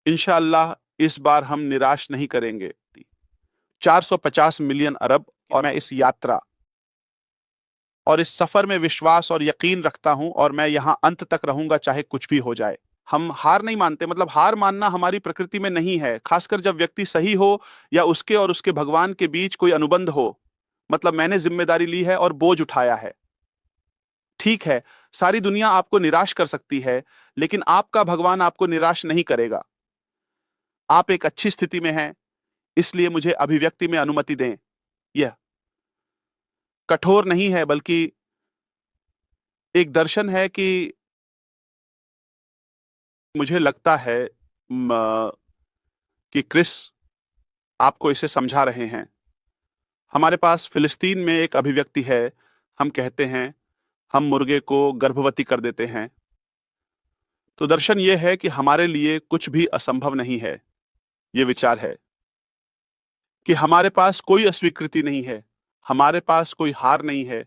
इंशाअल्लाह इस बार हम निराश नहीं करेंगे। 450 मिलियन अरब और मैं इस यात्रा और इस सफर में विश्वास और यकीन रखता हूं और मैं यहां अंत तक रहूंगा चाहे कुछ भी हो जाए। हम हार नहीं मानते, मतलब हार मानना हमारी प्रकृति में नहीं है, खासकर जब व्यक्ति सही हो या उसके और उसके भगवान के बीच कोई अनुबंध हो। मतलब मैंने जिम्मेदारी ली है और बोझ उठाया है। ठीक है, सारी दुनिया आपको निराश कर सकती है, लेकिन आपका भगवान आपको निराश नहीं करेगा। आप एक अच्छी स्थिति में हैं, इसलिए मुझे अभिव्यक्ति में अनुमति दें। यह कठोर नहीं है, बल्कि एक दर्शन है कि मुझे लगता है कि क्रिस आपको इसे समझा रहे हैं। हमारे पास फिलिस्तीन में एक अभिव्यक्ति है। हम कहते हैं, हम मुर्गे को गर्भवती कर देते हैं। तो दर्शन यह है कि हमारे लिए कुछ भी असंभव नहीं है। यह विचार है कि हमारे पास कोई अस्वीकृति नहीं है, हमारे पास कोई हार नहीं है,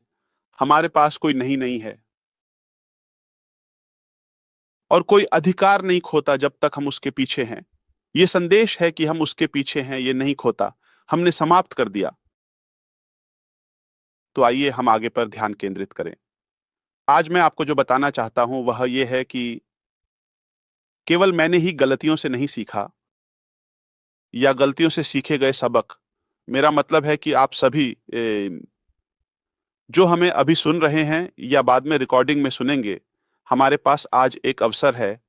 हमारे पास कोई नहीं नहीं है, और कोई अधिकार नहीं खोता जब तक हम उसके पीछे हैं। यह संदेश है कि हम उसके पीछे हैं, यह नहीं खोता, हमने समाप्त कर दिया। तो आइए हम आगे पर ध्यान केंद्रित करें। आज मैं आपको जो बताना चाहता हूं वह यह है कि केवल मैंने ही गलतियों से नहीं सीखा या गलतियों से सीखे गए सबक। मेरा मतलब है कि आप सभी जो हमें अभी सुन रहे हैं या बाद में रिकॉर्डिंग में सुनेंगे, हमारे पास आज एक अवसर है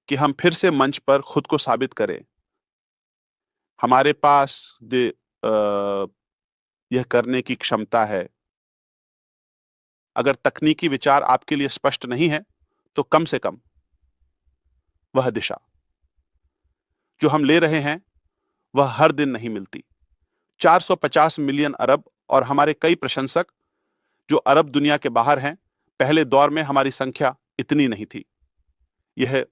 कि हम फिर से मंच पर खुद को साबित करें। हमारे पास यह करने की क्षमता है। अगर तकनीकी विचार आपके लिए स्पष्ट नहीं है, तो कम से कम वह दिशा जो हम ले रहे हैं वह हर दिन नहीं मिलती। 450 मिलियन अरब और हमारे कई प्रशंसक जो अरब दुनिया के बाहर हैं। पहले दौर में हमारी संख्या इतनी नहीं थी। यह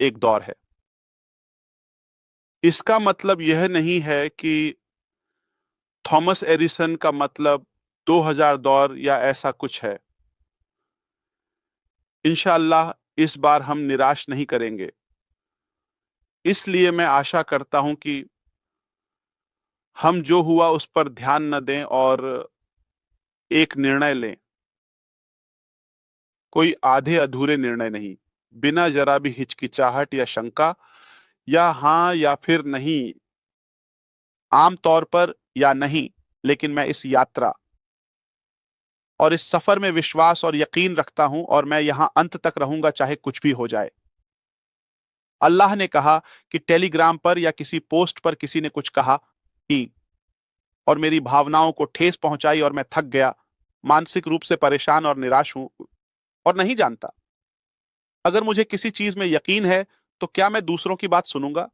एक दौर है। इसका मतलब यह नहीं है कि थॉमस एडिसन का मतलब 2000 दौर या ऐसा कुछ है। इंशाअल्लाह इस बार हम निराश नहीं करेंगे। इसलिए मैं आशा करता हूं कि हम जो हुआ उस पर ध्यान न दें और एक निर्णय लें। कोई आधे अधूरे निर्णय नहीं, बिना जरा भी हिचकिचाहट या शंका, या हाँ या फिर नहीं, आम तौर पर या नहीं, लेकिन मैं इस यात्रा और इस सफर में विश्वास और यकीन रखता हूं और मैं यहां अंत तक रहूंगा चाहे कुछ भी हो जाए। अल्लाह ने कहा कि टेलीग्राम पर या किसी पोस्ट पर किसी ने कुछ कहा कि, और मेरी भावनाओं को ठेस पहुंचाई और मैं थक गया, मानसिक रूप से परेशान और निराश हूं और नहीं जानता। अगर मुझे किसी चीज में यकीन है तो क्या मैं दूसरों की बात सुनूंगा?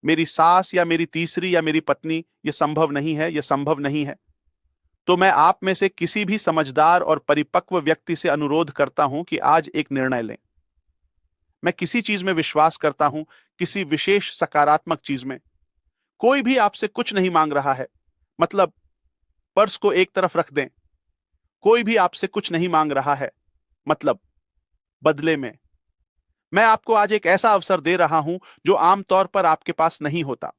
मेरी सास या मेरी तीसरी या मेरी पत्नी, यह संभव नहीं है, यह संभव नहीं है। तो मैं आप में से किसी भी समझदार और परिपक्व व्यक्ति से अनुरोध करता हूं कि आज एक निर्णय लें। मैं किसी चीज में विश्वास करता हूं, किसी विशेष सकारात्मक चीज में। कोई भी आपसे कुछ नहीं मांग रहा है, मतलब पर्स को एक तरफ रख दें। कोई भी आपसे कुछ नहीं मांग रहा है, मतलब बदले में मैं आपको आज एक ऐसा अवसर दे रहा हूं जो आमतौर पर आपके पास नहीं होता।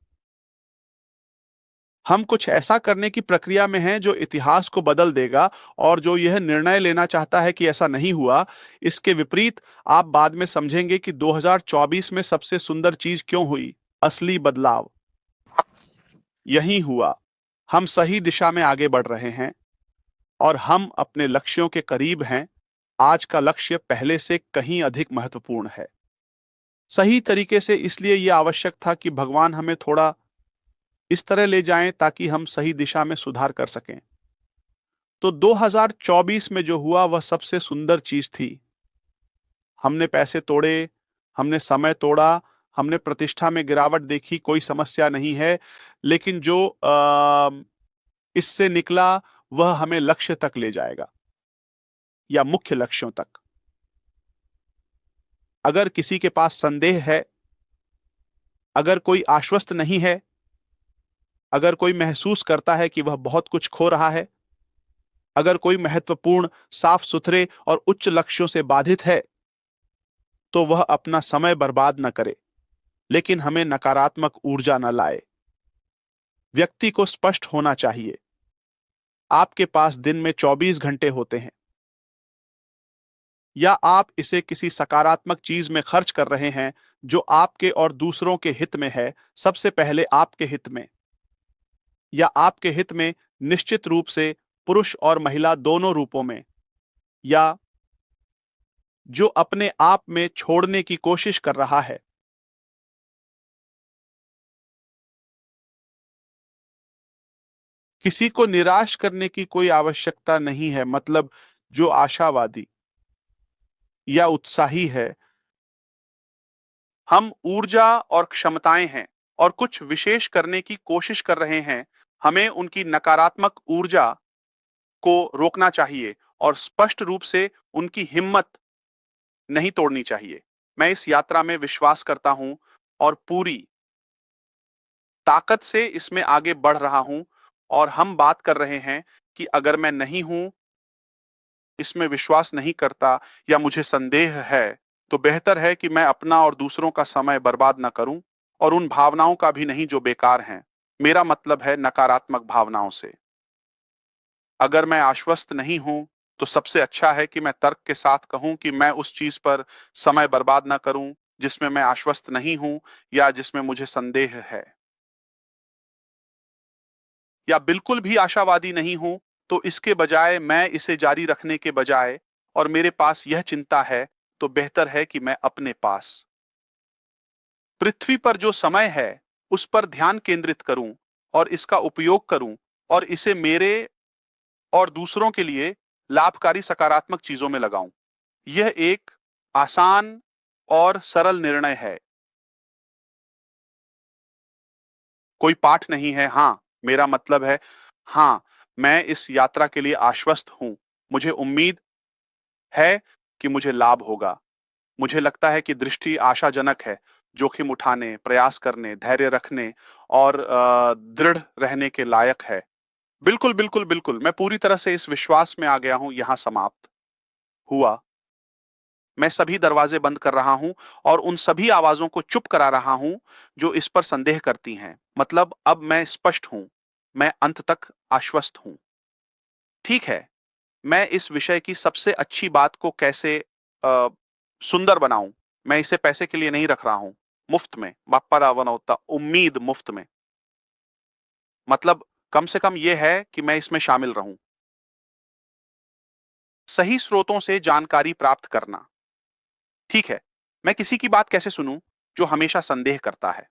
हम कुछ ऐसा करने की प्रक्रिया में हैं जो इतिहास को बदल देगा, और जो यह निर्णय लेना चाहता है कि ऐसा नहीं हुआ, इसके विपरीत आप बाद में समझेंगे कि 2024 में सबसे सुंदर चीज क्यों हुई। असली बदलाव यही हुआ। हम सही दिशा में आगे बढ़ रहे हैं और हम अपने लक्ष्यों के करीब हैं। आज का लक्ष्य पहले से कहीं अधिक महत्वपूर्ण है। सही तरीके से इसलिए यह आवश्यक था कि भगवान हमें थोड़ा इस तरह ले जाएं ताकि हम सही दिशा में सुधार कर सकें। तो 2024 में जो हुआ वह सबसे सुंदर चीज थी। हमने पैसे तोड़े, हमने समय तोड़ा, हमने प्रतिष्ठा में गिरावट देखी, कोई समस्या नहीं है। लेकिन जो इससे निकला वह हमें लक्ष्य तक ले जाएगा, या मुख्य लक्ष्यों तक। अगर किसी के पास संदेह है, अगर कोई आश्वस्त नहीं है, अगर कोई महसूस करता है कि वह बहुत कुछ खो रहा है, अगर कोई महत्वपूर्ण, साफ सुथरे और उच्च लक्ष्यों से बाधित है, तो वह अपना समय बर्बाद न करे। लेकिन हमें नकारात्मक ऊर्जा न लाए। व्यक्ति को स्पष्ट होना चाहिए, आपके पास दिन में 24 घंटे होते हैं। या आप इसे किसी सकारात्मक चीज में खर्च कर रहे हैं जो आपके और दूसरों के हित में है, सबसे पहले आपके हित में, या आपके हित में निश्चित रूप से पुरुष और महिला दोनों रूपों में, या जो अपने आप में छोड़ने की कोशिश कर रहा है। किसी को निराश करने की कोई आवश्यकता नहीं है, मतलब जो आशावादी या उत्साही है, हम ऊर्जा और क्षमताएं हैं और कुछ विशेष करने की कोशिश कर रहे हैं, हमें उनकी नकारात्मक ऊर्जा को रोकना चाहिए और स्पष्ट रूप से उनकी हिम्मत नहीं तोड़नी चाहिए। मैं इस यात्रा में विश्वास करता हूं और पूरी ताकत से इसमें आगे बढ़ रहा हूं, और हम बात कर रहे हैं कि अगर मैं नहीं हूं, इसमें विश्वास नहीं करता या मुझे संदेह है, तो बेहतर है कि मैं अपना और दूसरों का समय बर्बाद ना करूं, और उन भावनाओं का भी नहीं जो बेकार हैं। मेरा मतलब है नकारात्मक भावनाओं से। अगर मैं आश्वस्त नहीं हूं, तो सबसे अच्छा है कि मैं तर्क के साथ कहूं कि मैं उस चीज पर समय बर्बाद ना करूं जिसमें मैं आश्वस्त नहीं हूं या जिसमें मुझे संदेह है। या बिल्कुल भी आशावादी नहीं हूं, तो इसके बजाय मैं इसे जारी रखने के बजाय, और मेरे पास यह चिंता है, तो बेहतर है कि मैं अपने पास पृथ्वी पर जो समय है उस पर ध्यान केंद्रित करूं और इसका उपयोग करूं, और इसे मेरे और दूसरों के लिए लाभकारी सकारात्मक चीजों में लगाऊं। यह एक आसान और सरल निर्णय है। कोई पाठ नहीं है। हाँ, मेरा मतलब है, हाँ, मैं इस यात्रा के लिए आश्वस्त हूं। मुझे उम्मीद है कि मुझे लाभ होगा। मुझे लगता है कि दृष्टि आशाजनक है, जोखिम उठाने, प्रयास करने, धैर्य रखने और दृढ़ रहने के लायक है। बिल्कुल, बिल्कुल, बिल्कुल। मैं पूरी तरह से इस विश्वास में आ गया हूं। यहां समाप्त हुआ। मैं सभी दरवाजे बंद कर रहा हूं और उन सभी आवाजों को चुप करा रहा हूं जो इस पर संदेह करती हैं। मतलब अब मैं स्पष्ट हूं। मैं अंत तक आश्वस्त हूं। ठीक है, मैं इस विषय की सबसे अच्छी बात को कैसे अ, सुंदर बनाऊं। मैं इसे पैसे के लिए नहीं रख रहा हूं। मुफ्त में, बाप्पा रावण होता, उम्मीद मुफ्त में। मतलब कम से कम यह है कि मैं इसमें शामिल रहूं। सही स्रोतों से जानकारी प्राप्त करना। ठीक है, मैं किसी की बात कैसे सुनूं जो हमेशा संदेह करता है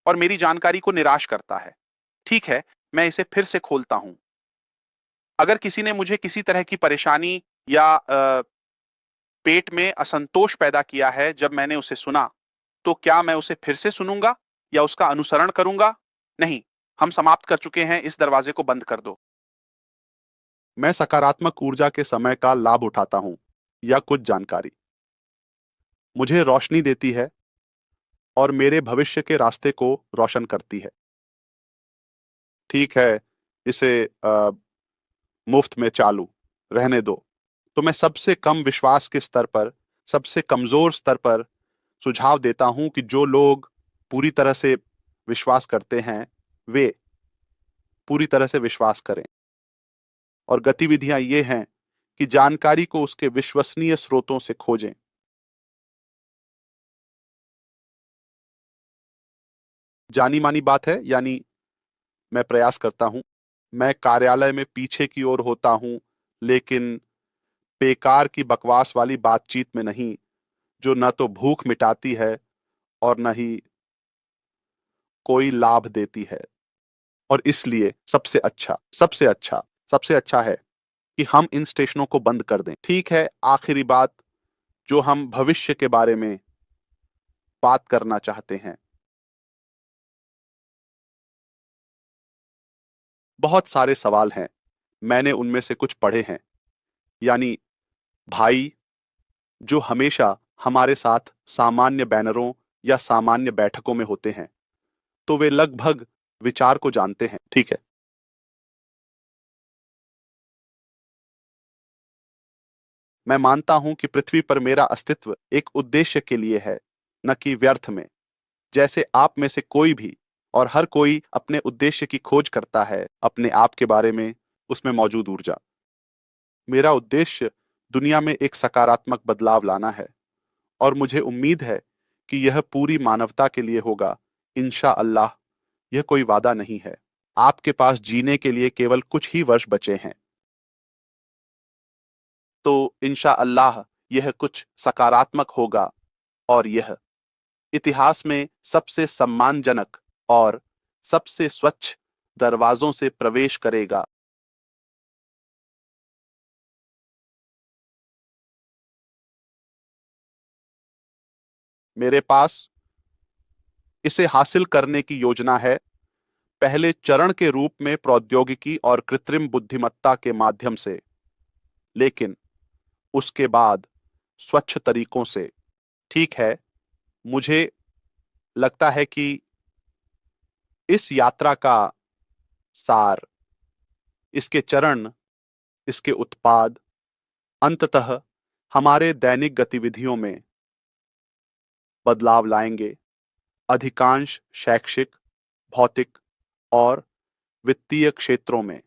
और मेरी जानकारी को निराश करता है। ठीक है, मैं इसे फिर से खोलता हूं। अगर किसी ने मुझे किसी तरह की परेशानी या पेट में असंतोष पैदा किया है जब मैंने उसे सुना, तो क्या मैं उसे फिर से सुनूंगा या उसका अनुसरण करूंगा? नहीं, हम समाप्त कर चुके हैं। इस दरवाजे को बंद कर दो। मैं सकारात्मक ऊर्जा के समय का लाभ उठाता हूं, या कुछ जानकारी मुझे रोशनी देती है और मेरे भविष्य के रास्ते को रोशन करती है। ठीक है, इसे मुफ्त में चालू रहने दो। तो मैं सबसे कम विश्वास के स्तर पर, सबसे कमजोर स्तर पर सुझाव देता हूं कि जो लोग पूरी तरह से विश्वास करते हैं, वे पूरी तरह से विश्वास करें। और गतिविधियां ये हैं कि जानकारी को उसके विश्वसनीय स्रोतों से खोजें। जानी मानी बात है, यानी मैं प्रयास करता हूं। मैं कार्यालय में पीछे की ओर होता हूं, लेकिन बेकार की बकवास वाली बातचीत में नहीं, जो न तो भूख मिटाती है और न ही कोई लाभ देती है। और इसलिए सबसे अच्छा है कि हम इन स्टेशनों को बंद कर दें। ठीक है, आखिरी बात जो हम भविष्य के बारे में बात करना चाहते हैं। बहुत सारे सवाल हैं। मैंने उनमें से कुछ पढ़े हैं। यानी भाई जो हमेशा हमारे साथ सामान्य बैनरों या सामान्य बैठकों में होते हैं, तो वे लगभग विचार को जानते हैं। ठीक है, मैं मानता हूं कि पृथ्वी पर मेरा अस्तित्व एक उद्देश्य के लिए है, न कि व्यर्थ में। जैसे आप में से कोई भी और हर कोई अपने उद्देश्य की खोज करता है, अपने आप के बारे में, उसमें मौजूद ऊर्जा। मेरा उद्देश्य दुनिया में एक सकारात्मक बदलाव लाना है और मुझे उम्मीद है कि यह पूरी मानवता के लिए होगा। इंशा अल्लाह। यह कोई वादा नहीं है। आपके पास जीने के लिए केवल कुछ ही वर्ष बचे हैं। तो इंशा अल्लाह यह कुछ सकारात्मक होगा और यह इतिहास में सबसे सम्मानजनक और सबसे स्वच्छ दरवाजों से प्रवेश करेगा। मेरे पास इसे हासिल करने की योजना है, पहले चरण के रूप में प्रौद्योगिकी और कृत्रिम बुद्धिमत्ता के माध्यम से, लेकिन उसके बाद स्वच्छ तरीकों से। ठीक है, मुझे लगता है कि इस यात्रा का सार, इसके चरण, इसके उत्पाद अंततः हमारे दैनिक गतिविधियों में बदलाव लाएंगे। अधिकांश शैक्षिक, भौतिक और वित्तीय क्षेत्रों में।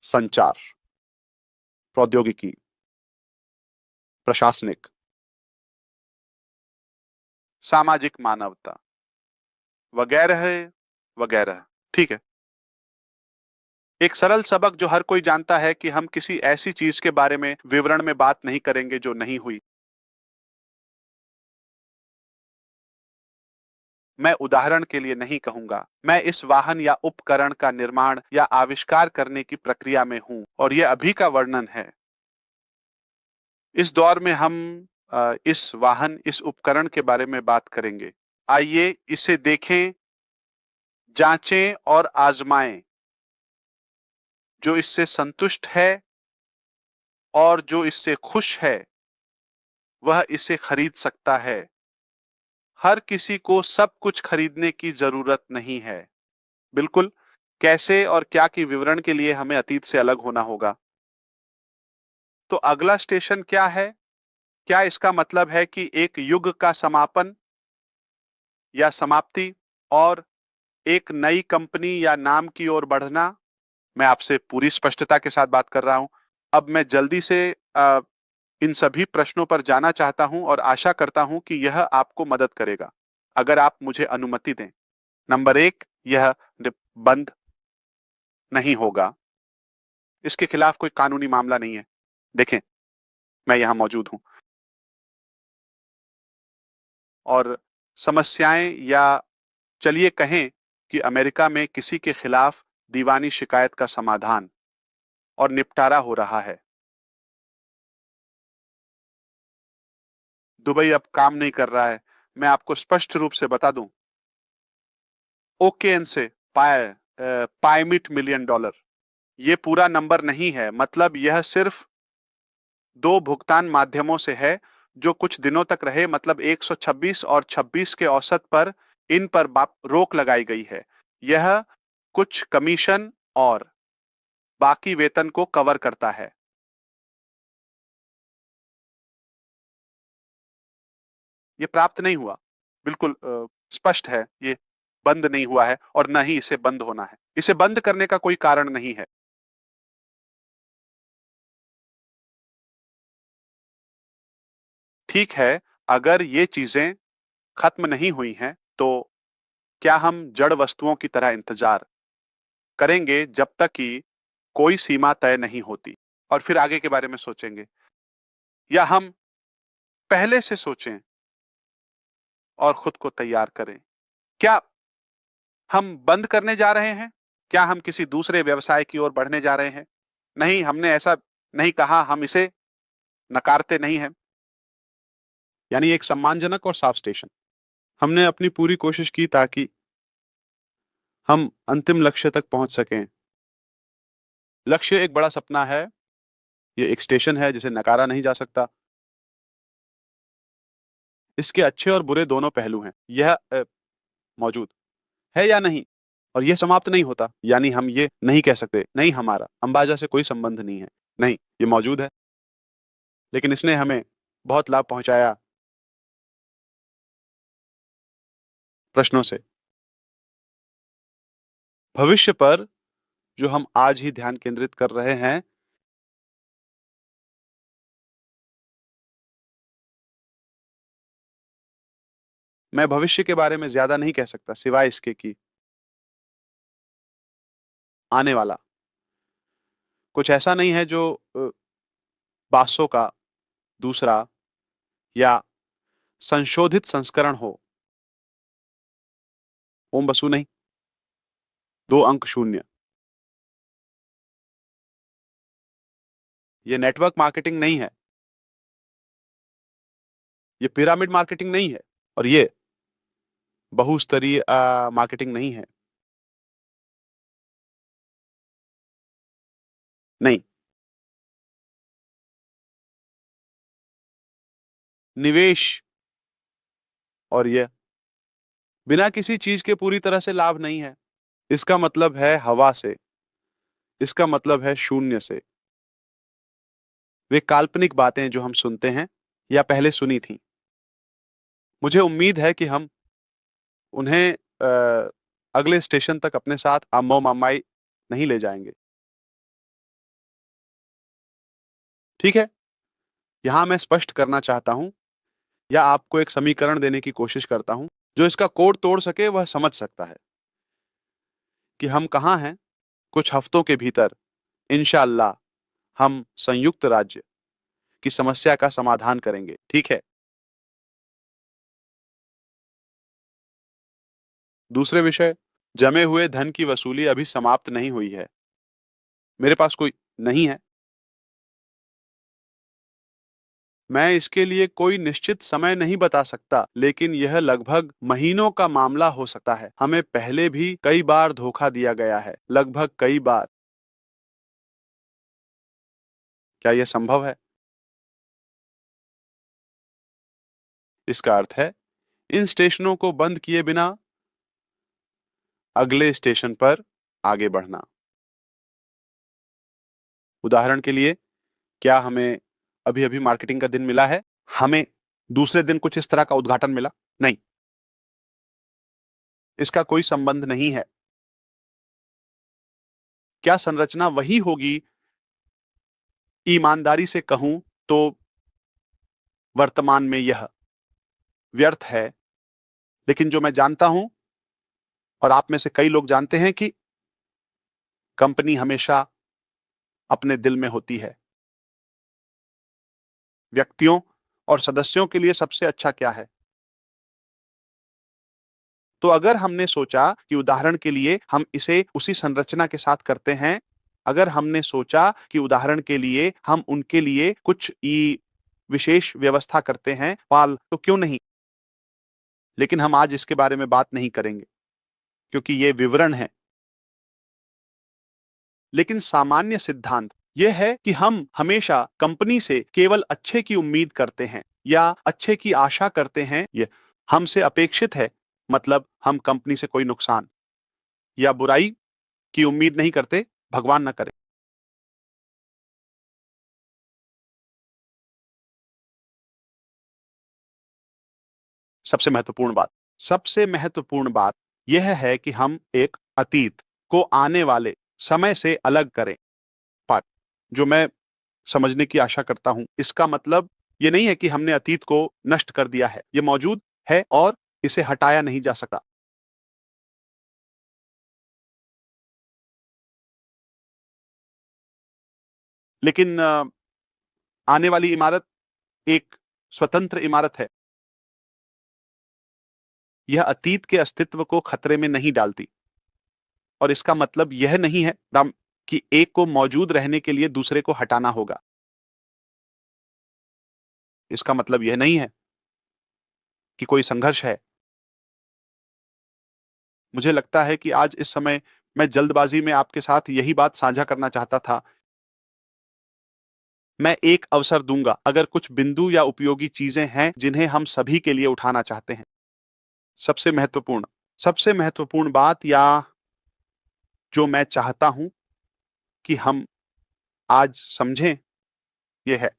संचार, प्रौद्योगिकी, प्रशासनिक, सामाजिक मानवता वगैरह वगैरह। ठीक है। एक सरल सबक जो हर कोई जानता है कि हम किसी ऐसी चीज के बारे में विवरण में बात नहीं करेंगे जो नहीं हुई। मैं उदाहरण के लिए नहीं कहूंगा, मैं इस वाहन या उपकरण का निर्माण या आविष्कार करने की प्रक्रिया में हूं और यह अभी का वर्णन है। इस दौर में हम इस वाहन, इस उपकरण के बारे में बात करेंगे। आइए इसे देखें, जांचें और आजमाएं। जो इससे संतुष्ट है और जो इससे खुश है, वह इसे खरीद सकता है। हर किसी को सब कुछ खरीदने की जरूरत नहीं है। बिल्कुल। कैसे और क्या की विवरण के लिए हमें अतीत से अलग होना होगा। तो अगला स्टेशन क्या है? क्या इसका मतलब है कि एक युग का समापन या समाप्ति और एक नई कंपनी या नाम की ओर बढ़ना? मैं आपसे पूरी स्पष्टता के साथ बात कर रहा हूं। अब मैं जल्दी से इन सभी प्रश्नों पर जाना चाहता हूं और आशा करता हूं कि यह आपको मदद करेगा, अगर आप मुझे अनुमति दें। नंबर एक, यह बंद नहीं होगा। इसके खिलाफ कोई कानूनी मामला नहीं है। देखें, मैं यहां मौजूद हूं और समस्याएं, या चलिए कहें कि अमेरिका में किसी के खिलाफ दीवानी शिकायत का समाधान और निपटारा हो रहा है। दुबई अब काम नहीं कर रहा है। मैं आपको स्पष्ट रूप से बता दूं, ओकेएन से पायमिट मिलियन डॉलर, ये पूरा नंबर नहीं है। मतलब यह सिर्फ दो भुगतान माध्यमों से है जो कुछ दिनों तक रहे। मतलब 126 और 26 के औसत पर इन पर रोक लगाई गई है। यह कुछ कमीशन और बाकी वेतन को कवर करता है। ये प्राप्त नहीं हुआ। बिल्कुल स्पष्ट है, ये बंद नहीं हुआ है और न ही इसे बंद होना है। इसे बंद करने का कोई कारण नहीं है। ठीक है, अगर ये चीजें खत्म नहीं हुई हैं, तो क्या हम जड़ वस्तुओं की तरह इंतजार करेंगे जब तक कि कोई सीमा तय नहीं होती और फिर आगे के बारे में सोचेंगे? या हम पहले से सोचें और खुद को तैयार करें? क्या हम बंद करने जा रहे हैं? क्या हम किसी दूसरे व्यवसाय की ओर बढ़ने जा रहे हैं? नहीं, हमने ऐसा नहीं कहा। हम इसे नकारते नहीं हैं। यानी एक सम्मानजनक और साफ स्टेशन। हमने अपनी पूरी कोशिश की ताकि हम अंतिम लक्ष्य तक पहुंच सकें। लक्ष्य एक बड़ा सपना है। ये एक स्टेशन है जिसे नकारा नहीं जा सकता। इसके अच्छे और बुरे दोनों पहलू हैं। यह मौजूद है या नहीं, और यह समाप्त नहीं होता। यानी हम ये नहीं कह सकते, नहीं हमारा अंबाजा से कोई संबंध नहीं है। नहीं, ये मौजूद है, लेकिन इसने हमें बहुत लाभ पहुंचाया। प्रश्नों से। भविष्य पर जो हम आज ही ध्यान केंद्रित कर रहे हैं, मैं भविष्य के बारे में ज़्यादा नहीं कह सकता सिवाय इसके कि आने वाला कुछ ऐसा नहीं है जो 500 का दूसरा या संशोधित संस्करण हो। ओम बसु नहीं, 2 अंक शून्य। ये नेटवर्क मार्केटिंग नहीं है, ये पिरामिड मार्केटिंग नहीं है और ये बहुस्तरीय मार्केटिंग नहीं है। नहीं, निवेश और ये बिना किसी चीज़ के पूरी तरह से लाभ नहीं है। इसका मतलब है हवा से, इसका मतलब है शून्य से। वे काल्पनिक बातें जो हम सुनते हैं या पहले सुनी थीं। मुझे उम्मीद है कि हम उन्हें अगले स्टेशन तक अपने साथ अम्मो-मामाई नहीं ले जाएँगे। ठीक है? यहाँ मैं स्पष्ट करना चाहता हूँ या आपको एक समीकरण देने की कोशिश करता हूँ, जो इसका कोड तोड़ सके वह समझ सकता है कि हम कहाँ हैं। कुछ हफ्तों के भीतर इंशाअल्लाह हम संयुक्त राज्य की समस्या का समाधान करेंगे, ठीक है? दूसरे विषय, जमे हुए धन की वसूली अभी समाप्त नहीं हुई है। मेरे पास कोई नहीं है। मैं इसके लिए कोई निश्चित समय नहीं बता सकता, लेकिन यह लगभग महीनों का मामला हो सकता है। हमें पहले भी कई बार धोखा दिया गया है, लगभग कई बार। क्या यह संभव है? इसका अर्थ है, इन स्टेशनों को बंद किए बिना अगले स्टेशन पर आगे बढ़ना। उदाहरण के लिए, क्या हमें अभी-अभी मार्केटिंग का दिन मिला है? हमें दूसरे दिन कुछ इस तरह का उद्घाटन मिला? नहीं, इसका कोई संबंध नहीं है। क्या संरचना वही होगी? ईमानदारी से कहूँ तो वर्तमान में यह व्यर्थ है, लेकिन जो मैं जानता हूँ और आप में से कई लोग जानते हैं कि कंपनी हमेशा अपने दिल में होती है। व्यक्तियों और सदस्यों के लिए सबसे अच्छा क्या है? तो अगर हमने सोचा कि उदाहरण के लिए हम इसे उसी संरचना के साथ करते हैं, अगर हमने सोचा कि उदाहरण के लिए हम उनके लिए कुछ विशेष व्यवस्था करते हैं, पाल तो क्यों नहीं? लेकिन हम आज इसके बारे में बात नहीं करेंगे, क्योंकि ये विवरण है। लेकिन सामान्य सिद्धांत यह है कि हम हमेशा कंपनी से केवल अच्छे की उम्मीद करते हैं या अच्छे की आशा करते हैं। ये हमसे अपेक्षित है, मतलब हम कंपनी से कोई नुकसान या बुराई की उम्मीद नहीं करते, भगवान ना करे। सबसे महत्वपूर्ण बात सबसे महत्वपूर्ण बात यह है कि हम एक अतीत को आने वाले समय से अलग करें। पार्ट जो मैं समझने की आशा करता हूं, इसका मतलब ये नहीं है कि हमने अतीत को नष्ट कर दिया है। ये मौजूद है और इसे हटाया नहीं जा सकता। लेकिन आने वाली इमारत एक स्वतंत्र इमारत है। यह अतीत के अस्तित्व को खतरे में नहीं डालती और इसका मतलब यह नहीं है राम कि एक को मौजूद रहने के लिए दूसरे को हटाना होगा। इसका मतलब यह नहीं है कि कोई संघर्ष है। मुझे लगता है कि आज इस समय मैं जल्दबाजी में आपके साथ यही बात साझा करना चाहता था। मैं एक अवसर दूँगा, अगर कुछ बिंदु या उपयोगी चीज़ें हैं जिन्हें हम सभी के लिए उठाना चाहते हैं। सबसे महत्वपूर्ण सबसे महत्वपूर्ण बात या जो मैं चाहता हूँ कि हम आज समझें, ये है,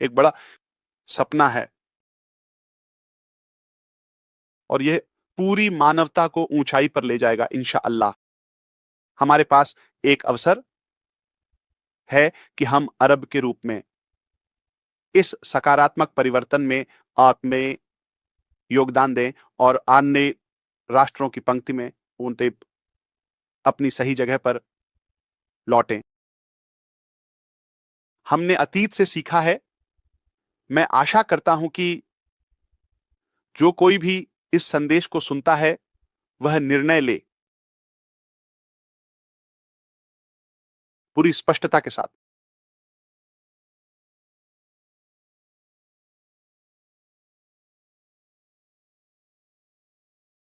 एक बड़ा सपना है। और यह पूरी मानवता को ऊंचाई पर ले जाएगा इंशाअल्लाह। हमारे पास एक अवसर है कि हम अरब के रूप में इस सकारात्मक परिवर्तन में अपने योगदान दें और अन्य राष्ट्रों की पंक्ति में उनके अपनी सही जगह पर लौटें। हमने अतीत से सीखा है। मैं आशा करता हूं कि जो कोई भी इस संदेश को सुनता है वह निर्णय ले पूरी स्पष्टता के साथ